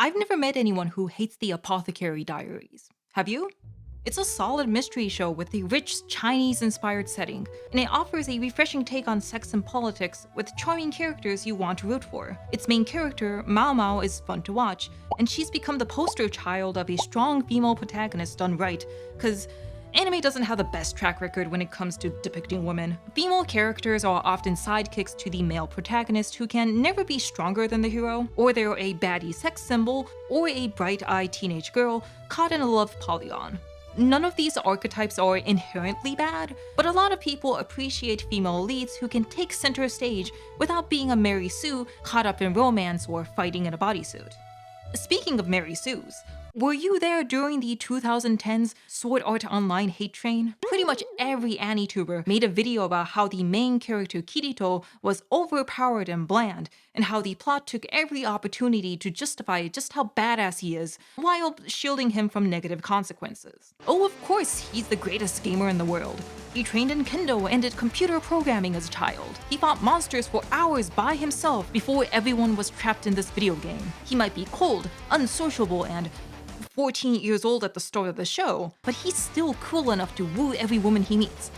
I've never met anyone who hates the Apothecary Diaries. Have you? It's a solid mystery show with a rich Chinese-inspired setting, and it offers a refreshing take on sex and politics with charming characters you want to root for. Its main character, Maomao, is fun to watch, and she's become the poster child of a strong female protagonist done right, cause anime doesn't have the best track record when it comes to depicting women. Female characters are often sidekicks to the male protagonist who can never be stronger than the hero, or they're a baddie sex symbol, or a bright-eyed teenage girl caught in a love polygon. None of these archetypes are inherently bad, but a lot of people appreciate female leads who can take center stage without being a Mary Sue caught up in romance or fighting in a bodysuit. Speaking of Mary Sues, were you there during the 2010s Sword Art Online hate train? Pretty much every AniTuber made a video about how the main character Kirito was overpowered and bland, and how the plot took every opportunity to justify just how badass he is, while shielding him from negative consequences. Oh, of course, he's the greatest gamer in the world. He trained in kendo and did computer programming as a child. He fought monsters for hours by himself before everyone was trapped in this video game. He might be cold, unsociable, and 14 years old at the start of the show, but he's still cool enough to woo every woman he meets.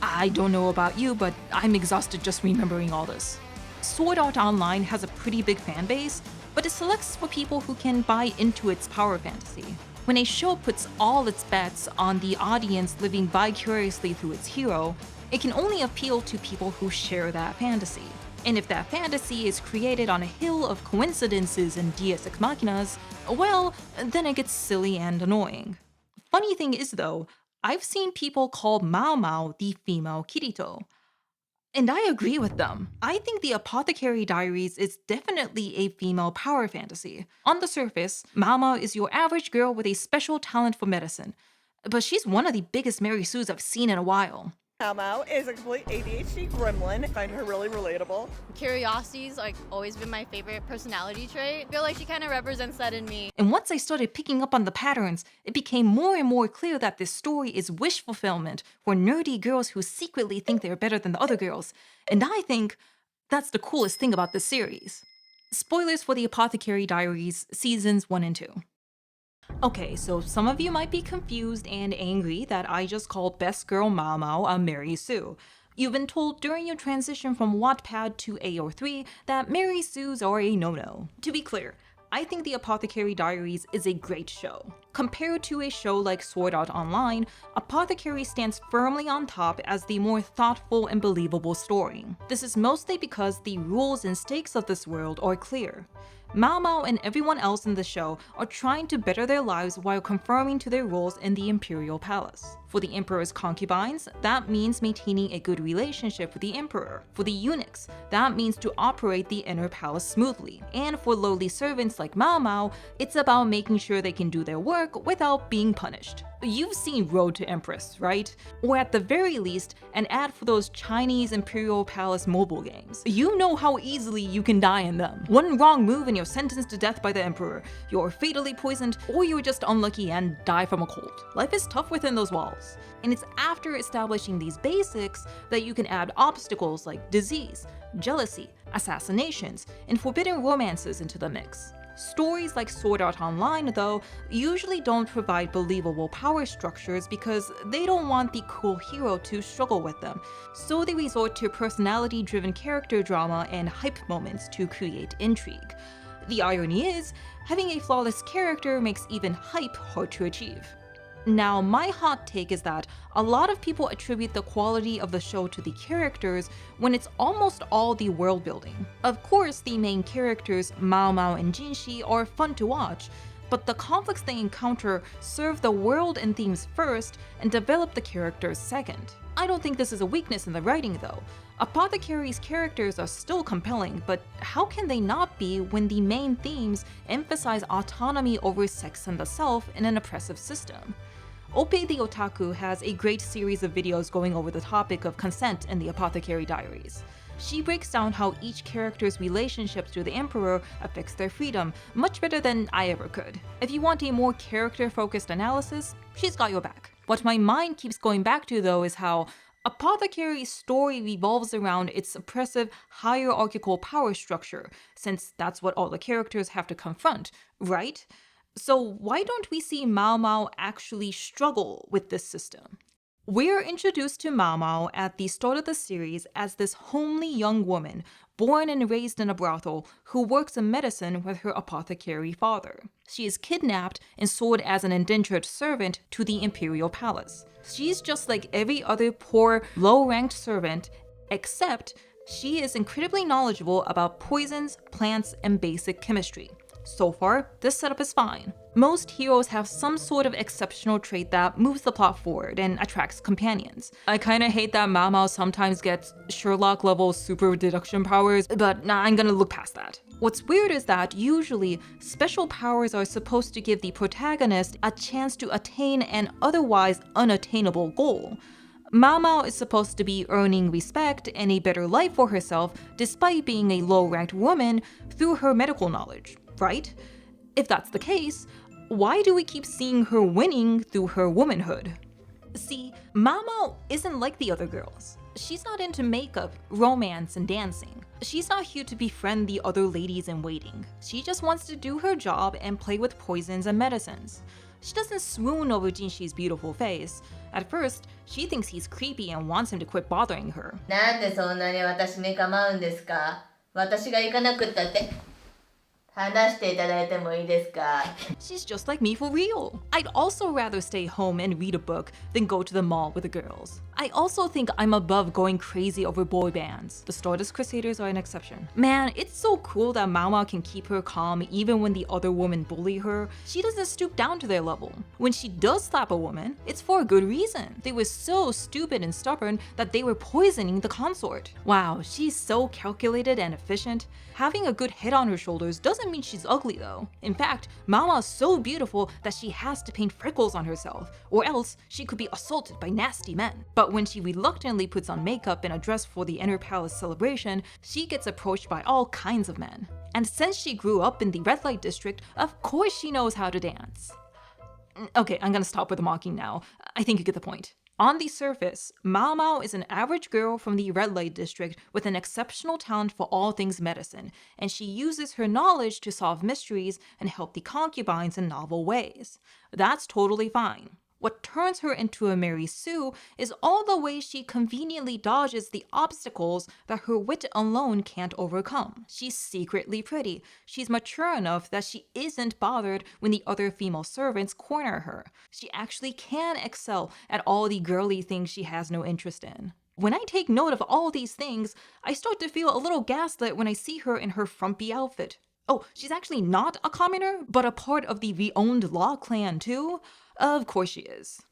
I don't know about you, but I'm exhausted just remembering all this. Sword Art Online has a pretty big fan base, but it selects for people who can buy into its power fantasy. When a show puts all its bets on the audience living vicariously through its hero, it can only appeal to people who share that fantasy. And if that fantasy is created on a hill of coincidences and deus ex machinas, well, then it gets silly and annoying. Funny thing is though, I've seen people call Maomao the female Kirito. And I agree with them. I think the Apothecary Diaries is definitely a female power fantasy. On the surface, Maomao is your average girl with a special talent for medicine, but she's one of the biggest Mary Sues I've seen in a while. Maomao is a complete ADHD gremlin. I find her really relatable. Curiosity's always been my favorite personality trait. I feel like she kind of represents that in me. And once I started picking up on the patterns, it became more and more clear that this story is wish fulfillment for nerdy girls who secretly think they're better than the other girls. And I think that's the coolest thing about this series. Spoilers for the Apothecary Diaries Seasons 1 and 2. Okay, so some of you might be confused and angry that I just called Best Girl Maomao a Mary Sue. You've been told during your transition from Wattpad to AO3 that Mary Sues are a no-no. To be clear, I think the Apothecary Diaries is a great show. Compared to a show like Sword Art Online, Apothecary stands firmly on top as the more thoughtful and believable story. This is mostly because the rules and stakes of this world are clear. Maomao and everyone else in the show are trying to better their lives while conforming to their roles in the Imperial Palace. For the Emperor's concubines, that means maintaining a good relationship with the Emperor. For the eunuchs, that means to operate the inner palace smoothly. And for lowly servants like Maomao, it's about making sure they can do their work without being punished. You've seen Road to Empress, right? Or at the very least, an ad for those Chinese Imperial Palace mobile games. You know how easily you can die in them. One wrong move and you're sentenced to death by the Emperor, you're fatally poisoned, or you're just unlucky and die from a cold. Life is tough within those walls. And it's after establishing these basics that you can add obstacles like disease, jealousy, assassinations, and forbidden romances into the mix. Stories like Sword Art Online, though, usually don't provide believable power structures because they don't want the cool hero to struggle with them, so they resort to personality-driven character drama and hype moments to create intrigue. The irony is, having a flawless character makes even hype hard to achieve. Now, my hot take is that a lot of people attribute the quality of the show to the characters when it's almost all the world building. Of course, the main characters, Maomao and Jinshi, are fun to watch, but the conflicts they encounter serve the world and themes first and develop the characters second. I don't think this is a weakness in the writing though. Apothecary's characters are still compelling, but how can they not be when the main themes emphasize autonomy over sex and the self in an oppressive system? Ope the Otaku has a great series of videos going over the topic of consent in the Apothecary Diaries. She breaks down how each character's relationship to the Emperor affects their freedom much better than I ever could. If you want a more character-focused analysis, she's got your back. What my mind keeps going back to though is how Apothecary's story revolves around its oppressive hierarchical power structure, since that's what all the characters have to confront, right? So why don't we see Maomao actually struggle with this system? We're introduced to Maomao at the start of the series as this homely young woman, born and raised in a brothel, who works in medicine with her apothecary father. She is kidnapped and sold as an indentured servant to the imperial palace. She's just like every other poor, low-ranked servant, except she is incredibly knowledgeable about poisons, plants, and basic chemistry. So far, this setup is fine. Most heroes have some sort of exceptional trait that moves the plot forward and attracts companions. I kinda hate that Maomao sometimes gets Sherlock-level super deduction powers, but nah, I'm gonna look past that. What's weird is that usually, special powers are supposed to give the protagonist a chance to attain an otherwise unattainable goal. Maomao is supposed to be earning respect and a better life for herself despite being a low-ranked woman through her medical knowledge, right? If that's the case, why do we keep seeing her winning through her womanhood? See, Maomao isn't like the other girls. She's not into makeup, romance, and dancing. She's not here to befriend the other ladies in waiting. She just wants to do her job and play with poisons and medicines. She doesn't swoon over Jinshi's beautiful face. At first, she thinks he's creepy and wants him to quit bothering her. なんでそんなに私に構うんですか？私が行かなくったって。話していただいてもいいですか？ She's just like me for real. I'd also rather stay home and read a book than go to the mall with the girls. I also think I'm above going crazy over boy bands. The Stardust Crusaders are an exception. Man, it's so cool that Maomao can keep her calm even when the other women bully her. She doesn't stoop down to their level. When she does slap a woman, it's for a good reason. They were so stupid and stubborn that they were poisoning the consort. Wow, she's so calculated and efficient. Having a good head on her shoulders doesn't mean she's ugly though. In fact, Maomao's so beautiful that she has to paint freckles on herself, or else she could be assaulted by nasty men. But when she reluctantly puts on makeup and a dress for the inner palace celebration, she gets approached by all kinds of men. And since she grew up in the red light district, of course she knows how to dance. Okay, I'm gonna stop with the mocking now. I think you get the point. On the surface, Maomao is an average girl from the red light district with an exceptional talent for all things medicine, and she uses her knowledge to solve mysteries and help the concubines in novel ways. That's totally fine. What turns her into a Mary Sue is all the ways she conveniently dodges the obstacles that her wit alone can't overcome. She's secretly pretty. She's mature enough that she isn't bothered when the other female servants corner her. She actually can excel at all the girly things she has no interest in. When I take note of all these things, I start to feel a little gaslit when I see her in her frumpy outfit. Oh, she's actually not a commoner, but a part of the reowned Law clan too? Of course she is.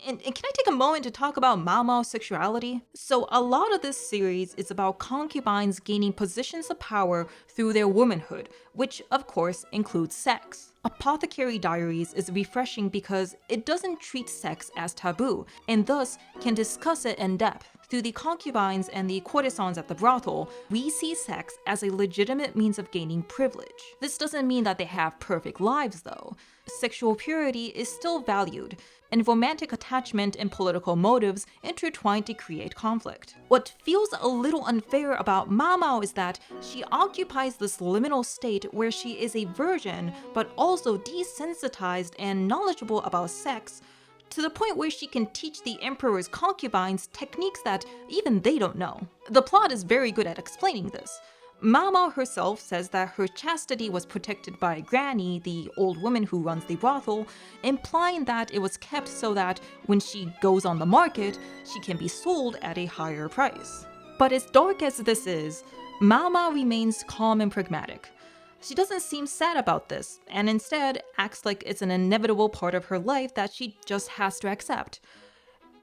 And can I take a moment to talk about Maomao's sexuality? So a lot of this series is about concubines gaining positions of power through their womanhood, which of course includes sex. Apothecary Diaries is refreshing because it doesn't treat sex as taboo, and thus can discuss it in depth. Through the concubines and the courtesans at the brothel, we see sex as a legitimate means of gaining privilege. This doesn't mean that they have perfect lives though. Sexual purity is still valued, and romantic attachment and political motives intertwine to create conflict. What feels a little unfair about Maomao is that she occupies this liminal state where she is a virgin, but also desensitized and knowledgeable about sex, to the point where she can teach the emperor's concubines techniques that even they don't know. The plot is very good at explaining this. Maomao herself says that her chastity was protected by Granny, the old woman who runs the brothel, implying that it was kept so that when she goes on the market, she can be sold at a higher price. But as dark as this is, Maomao remains calm and pragmatic. She doesn't seem sad about this, and instead acts like it's an inevitable part of her life that she just has to accept.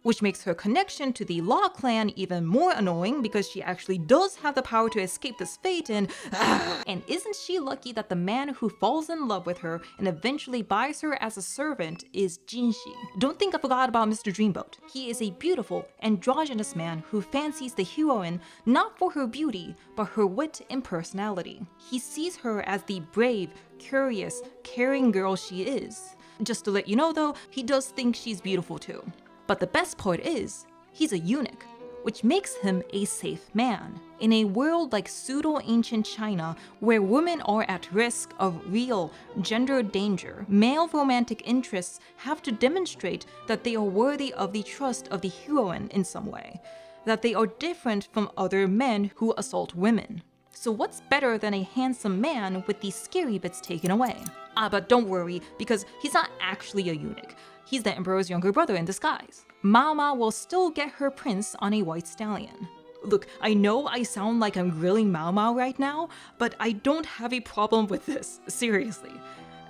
Which makes her connection to the Law clan even more annoying because she actually does have the power to escape this fate and isn't she lucky that the man who falls in love with her and eventually buys her as a servant is Jinshi. Don't think I forgot about Mr. Dreamboat. He is a beautiful, androgynous man who fancies the heroine not for her beauty, but her wit and personality. He sees her as the brave, curious, caring girl she is. Just to let you know though, he does think she's beautiful too. But the best part is, he's a eunuch. which makes him a safe man. In a world like pseudo-ancient China, where women are at risk of real gender danger, male romantic interests have to demonstrate that they are worthy of the trust of the heroine in some way, that they are different from other men who assault women. So what's better than a handsome man with the scary bits taken away? But don't worry, because he's not actually a eunuch. He's the emperor's younger brother in disguise. Maomao will still get her prince on a white stallion. Look, I know I sound like I'm grilling Maomao right now, but I don't have a problem with this, seriously.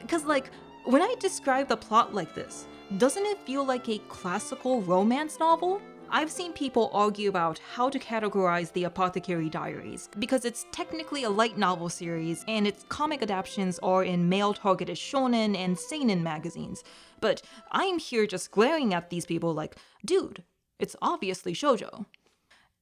Because when I describe the plot like this, doesn't it feel like a classical romance novel? I've seen people argue about how to categorize the Apothecary Diaries because it's technically a light novel series and its comic adaptations are in male-targeted shonen and seinen magazines. But I'm here just glaring at these people like, dude, it's obviously shoujo.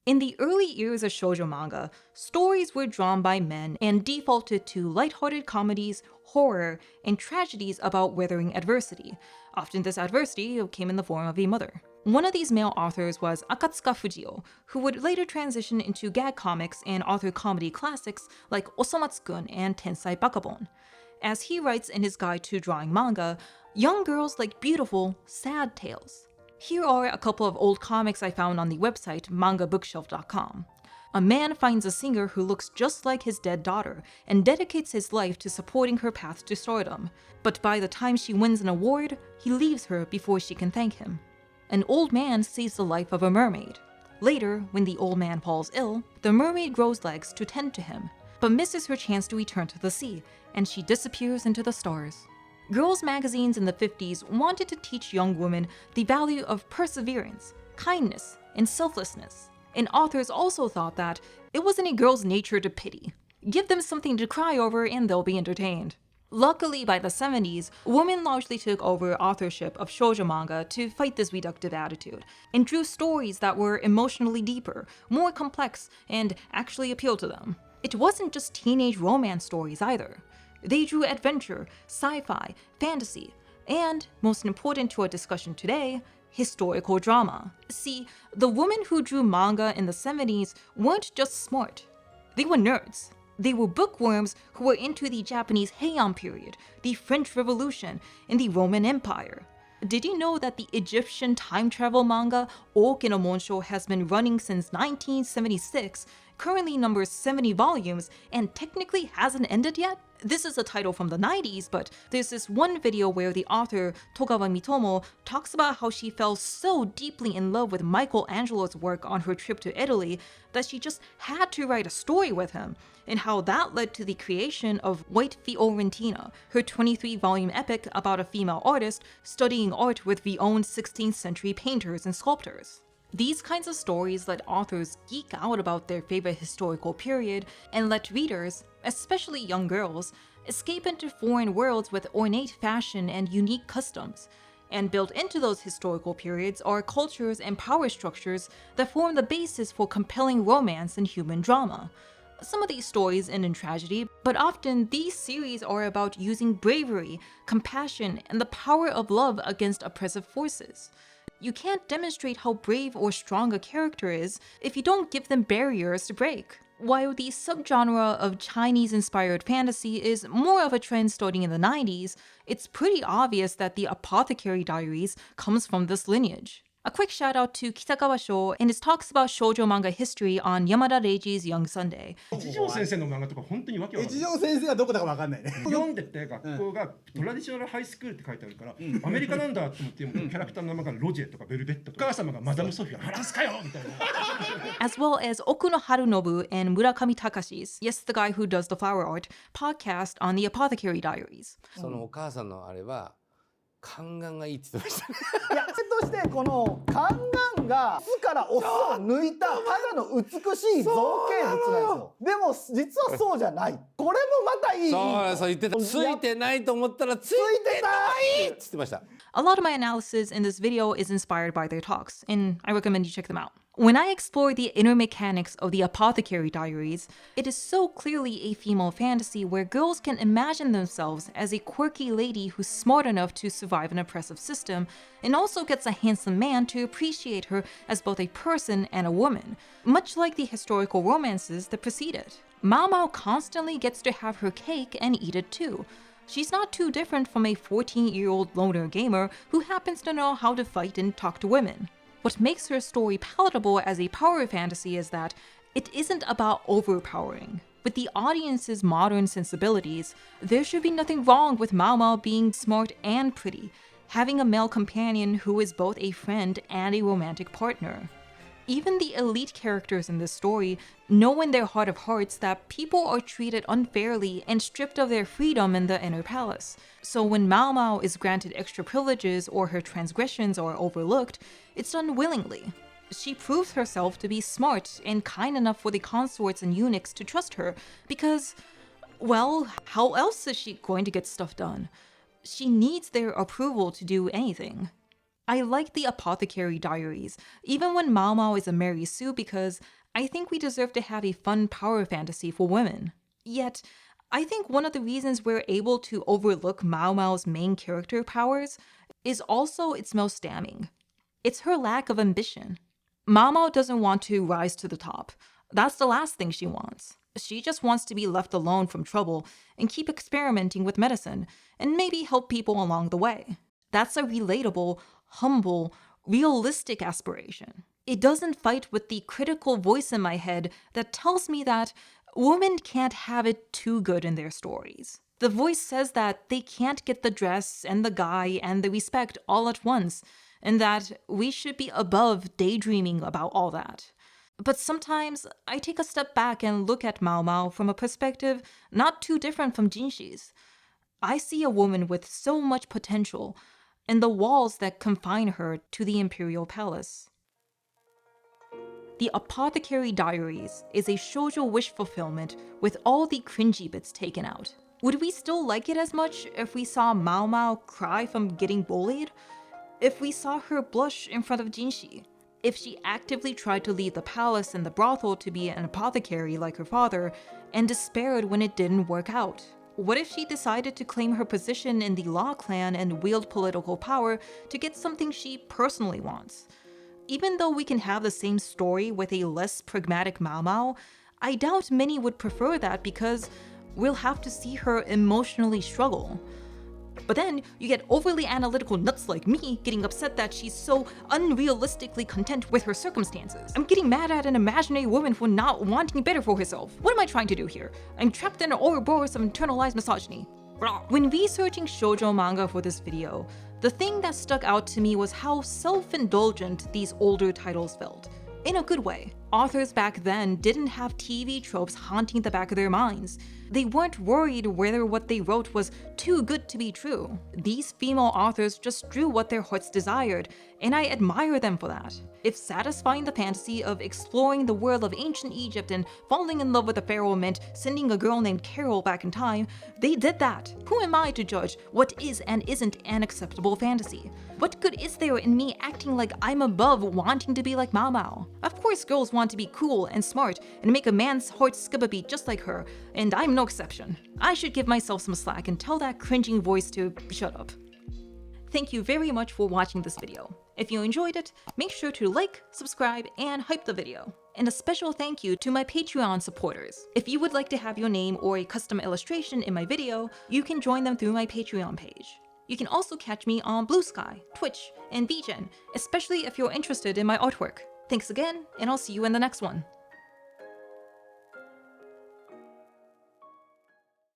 In the early years of shoujo manga, stories were drawn by men and defaulted to lighthearted comedies, horror, and tragedies about weathering adversity. Often this adversity came in the form of a mother. One of these male authors was Akatsuka Fujio, who would later transition into gag comics and author comedy classics like Osomatsu-kun and Tensai Bakabon. As he writes in his guide to drawing manga, young girls like beautiful, sad tales. Here are a couple of old comics I found on the website mangabookshelf.com. A man finds a singer who looks just like his dead daughter and dedicates his life to supporting her path to stardom. But by the time she wins an award, he leaves her before she can thank him. An old man saves the life of a mermaid. Later, when the old man falls ill, the mermaid grows legs to tend to him, but misses her chance to return to the sea, and she disappears into the stars. Girls' magazines in the 50s wanted to teach young women the value of perseverance, kindness, and selflessness. And authors also thought that it was in a girl's nature to pity. Give them something to cry over and they'll be entertained. Luckily, by the 70s, women largely took over authorship of shoujo manga to fight this reductive attitude, and drew stories that were emotionally deeper, more complex, and actually appealed to them. It wasn't just teenage romance stories either. They drew adventure, sci-fi, fantasy, and, most important to our discussion today, historical drama. See, the women who drew manga in the 70s weren't just smart. They were nerds. They were bookworms who were into the Japanese Heian period, the French Revolution, and the Roman Empire. Did you know that the Egyptian time travel manga Oki no Monsho has been running since 1976, currently numbers 70 volumes, and technically hasn't ended yet? This is a title from the 90s, but there's this one video where the author Togawa Mitomo talks about how she fell so deeply in love with Michelangelo's work on her trip to Italy that she just had to write a story with him, and how that led to the creation of White Fiorentina, her 23-volume epic about a female artist studying art with renowned 16th century painters and sculptors. These kinds of stories let authors geek out about their favorite historical period and let readers, especially young girls, escape into foreign worlds with ornate fashion and unique customs. And built into those historical periods are cultures and power structures that form the basis for compelling romance and human drama. Some of these stories end in tragedy, but often these series are about using bravery, compassion, and the power of love against oppressive forces. You can't demonstrate how brave or strong a character is if you don't give them barriers to break. While the subgenre of Chinese-inspired fantasy is more of a trend starting in the 90s, it's pretty obvious that the Apothecary Diaries comes from this lineage. A quick shout out to Kitagawa Sho and his talks about shoujo manga history on Yamada Reiji's Young Sunday. 一条先生の漫画とか本当にわけわかんない。一条先生はどこだかわかんないね。読んでて学校がトラディショナルハイスクールって書いてあるから、アメリカなんだと思って読むとキャラクターの名前がロジェとかベルベットとか、お母様がマダムソフィア、フランスかよみたいな。As well as Okuno Harunobu and Murakami Takashi's, yes, the guy who does the flower art, podcast on the Apothecary Diaries. そのお母さんのあれは宦官がいいって言ってましたね。いや、それとしてこの宦官が巣からオスを抜いたただの美しい造形物なんですよ。でも実はそうじゃない。これもまたいい。そう言ってた。ついてないと思ったらついてないって言ってました。A lot of my analysis in this video is inspired by their talks, and I recommend you check them out. When I explore the inner mechanics of the Apothecary Diaries, it is so clearly a female fantasy where girls can imagine themselves as a quirky lady who's smart enough to survive an oppressive system, and also gets a handsome man to appreciate her as both a person and a woman, much like the historical romances that precede it. Maomao constantly gets to have her cake and eat it too. She's not too different from a 14-year-old loner gamer who happens to know how to fight and talk to women. What makes her story palatable as a power fantasy is that it isn't about overpowering. With the audience's modern sensibilities, there should be nothing wrong with Maomao being smart and pretty, having a male companion who is both a friend and a romantic partner. Even the elite characters in this story know in their heart of hearts that people are treated unfairly and stripped of their freedom in the inner palace. So when Maomao is granted extra privileges or her transgressions are overlooked, it's done willingly. She proves herself to be smart and kind enough for the consorts and eunuchs to trust her because, well, how else is she going to get stuff done? She needs their approval to do anything. I like the Apothecary Diaries, even when Maomao is a Mary Sue, because I think we deserve to have a fun power fantasy for women. Yet, I think one of the reasons we're able to overlook Maomao's main character powers is also its most damning. It's her lack of ambition. Maomao doesn't want to rise to the top. That's the last thing she wants. She just wants to be left alone from trouble and keep experimenting with medicine, and maybe help people along the way. That's a relatable, humble, realistic aspiration. It doesn't fight with the critical voice in my head that tells me that women can't have it too good in their stories. The voice says that they can't get the dress and the guy and the respect all at once, and that we should be above daydreaming about all that. But sometimes I take a step back and look at Maomao from a perspective not too different from Jinshi's. I see a woman with so much potential, and the walls that confine her to the imperial palace. The Apothecary Diaries is a shoujo wish fulfillment with all the cringy bits taken out. Would we still like it as much if we saw Maomao cry from getting bullied? If we saw her blush in front of Jinshi? If she actively tried to leave the palace and the brothel to be an apothecary like her father, and despaired when it didn't work out? What if she decided to claim her position in the Law Clan and wield political power to get something she personally wants? Even though we can have the same story with a less pragmatic Maomao, I doubt many would prefer that because we'll have to see her emotionally struggle. But then you get overly analytical nuts like me getting upset that she's so unrealistically content with her circumstances. I'm getting mad at an imaginary woman for not wanting better for herself. What am I trying to do here? I'm trapped in an Ouroboros of internalized misogyny. When researching shoujo manga for this video, the thing that stuck out to me was how self-indulgent these older titles felt. In a good way. Authors back then didn't have TV tropes haunting the back of their minds. They weren't worried whether what they wrote was too good to be true. These female authors just drew what their hearts desired, and I admire them for that. If satisfying the fantasy of exploring the world of ancient Egypt and falling in love with a pharaoh meant sending a girl named Carol back in time, they did that. Who am I to judge what is and isn't an acceptable fantasy? What good is there in me acting like I'm above wanting to be like Maomao? Of course girls want to be cool and smart and make a man's heart skip a beat just like her, and I'm no exception. I should give myself some slack and tell that cringing voice to shut up. Thank you very much for watching this video. If you enjoyed it, make sure to like, subscribe, and hype the video. And a special thank you to my Patreon supporters. If you would like to have your name or a custom illustration in my video, you can join them through my Patreon page. You can also catch me on Blue Sky, Twitch, and VGen, especially if you're interested in my artwork. Thanks again, and I'll see you in the next one.